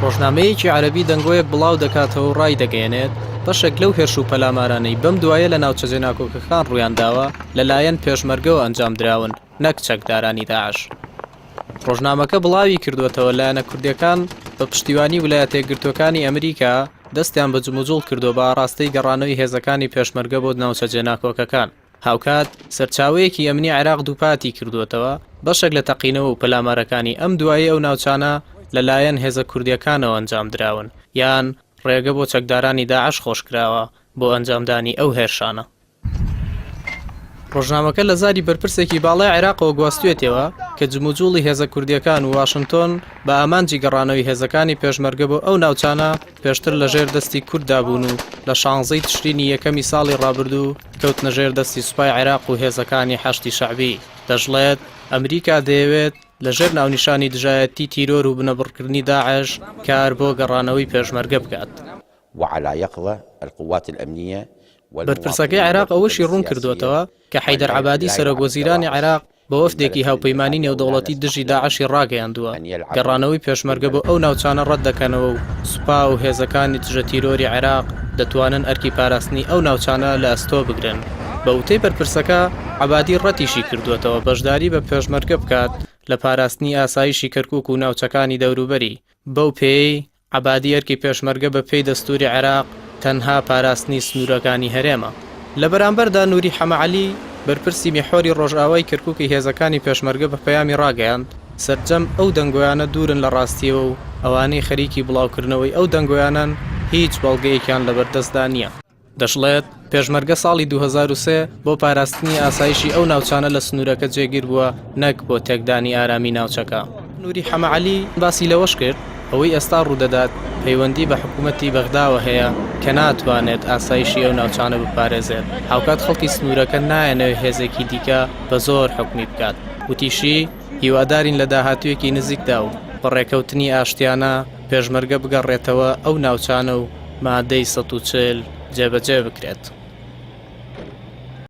ڕۆژنامەیەکی عەرەبی دەنگۆیەک بڵاو دەکاتەوە و ڕای دەگەیەنێت بەشێک لەو هێرش و پەلامارانەی بەم دوایە لە ناوچە جێناکۆکەکان ڕوویانداوە لەلایەن پێشمەرگەوە ئەنجام دراون نەک چەکدارانی داعش. ڕۆژنامەکە بڵاوی کردوێتەوە لایەنە کوردیەکان بە پشتیوانی ویلایەتە یەکگرتووەکانی ئەمریکا دەستیان بە جموجوڵ کردو بە ئاڕاستەی گەڕانەوەی هێزەکانی پێشمەرگە بۆ ناوچە جێناکۆکەکان. هاوکات سەرچاوەیەکی ئەمنی عێراق دووپاتی کردوێتەوە بەشێک لە تەقینەوە و پەلامارەکانی ئەم دوایی ئەو ناوچانە لەلایەن هێزە کوردیەکانەوە ئەنجام دراون یان ڕێگە بۆ چەکدارانی داعش خۆشکراوە بۆ ئەنجامدانی ئەو هێرشانە. ڕۆژنامەکە لە زاری بەرپرسێکی باڵای عێراقەوە گواستوێتەوە کە جموجوڵی هێزە کوردیەکان و واشنگتۆن بە ئامانجی گەڕانەوەی هێزەکانی پێشمەرگە بۆ ئەو ناوچانە پێشتر لە ژێر دەستی کورتدا بوون و لە 16 تشرینی یەکەمی ساڵی ڕابردوو کەوتنە ژێر دەستی سوپای عێراق و هێزەکانی حەشتی شەعبی. دەژڵێت ئەمریکا دەیەوێت لە ژێر ناونیشانی دژایەتی تیرۆر و بنەبڕکردنی داعش کار بۆ گەڕانەوەی پێشمەرگە بکات. وعلى يقظة القوات الأمنية بەرپرسەکەی عێراق ئەوەشی ڕوون کردوێتەوە کە حەیدەر عەبادی سەرۆکوەزیرانی عێراق بە وەفدێکی هاوپەیمانی نێودەوڵەتی دژی داعشی ڕاگەیاندووە گەڕانەوەی پێشمەرگە بۆ ئەو ناوچانە ڕەت دەکەنەوە و سوپا و هێزەکانی دژە تیرۆری عێراق دەتوانن ئەرکی پاراستنی ئەو ناوچانە لە ئەستۆ بگرن. بە وتەی بەرپرسەکە عەبادی ڕەتیشی کردوێتەوە بەشداری بە پێشمەرگە بکات لە پاراستنی ئاسایشی کەرکووک و ناوچەکانی دەوروبەری. بەو پێی عەبادی ئەرکی پێشمەرگە بە پێی دەستوری عێراق تەنها پاراستنی سنوورەکانی هەرێمە. لە بەرامبەردا نووری حەمەعەلی بەرپرسی میحۆری ڕۆژئاوای کەرکووکی هێزەکانی پێشمەرگە بە پەیامی ڕاگەیاند سەرجەم ئەو دەنگۆیانە دوورن لە ڕاستیەوە و ئەوانەی خەریکی بڵاوکردنەوەی ئەو دەنگۆیانن هیچ بەڵگەیەکیان لەبەردەستدا نییە. دەشڵێت پێشمەرگە ساڵی 2003 بۆ پاراستنی ئاسایشی ئەو ناوچانە لە سنوورەکە جێگیر بووە نەک بۆ تێکدانی ئارامی ناوچەکە. نووری حەمەعەلی باسی لەوەش کرد ئەوەی ئێستا ڕوودەدات پەیوەندی بە حکوومەتی بەغداوە هەیە کە ناتوانێت ئاسایشی ئەو ناوچانە بپارێزێت. هاوکات خەڵکی سنوورەکە نایەنەوێت هێزێکی دیکە بە زۆر حکمی بکات. وتیشی هیوادارین لە داهاتوویەکی نزیکدا و بەڕێکەوتنی ئاشتیانە پێشمەرگە بگەڕێتەوە ئەو ناوچانە و مادەی 140 جێبەجێ بکرێت.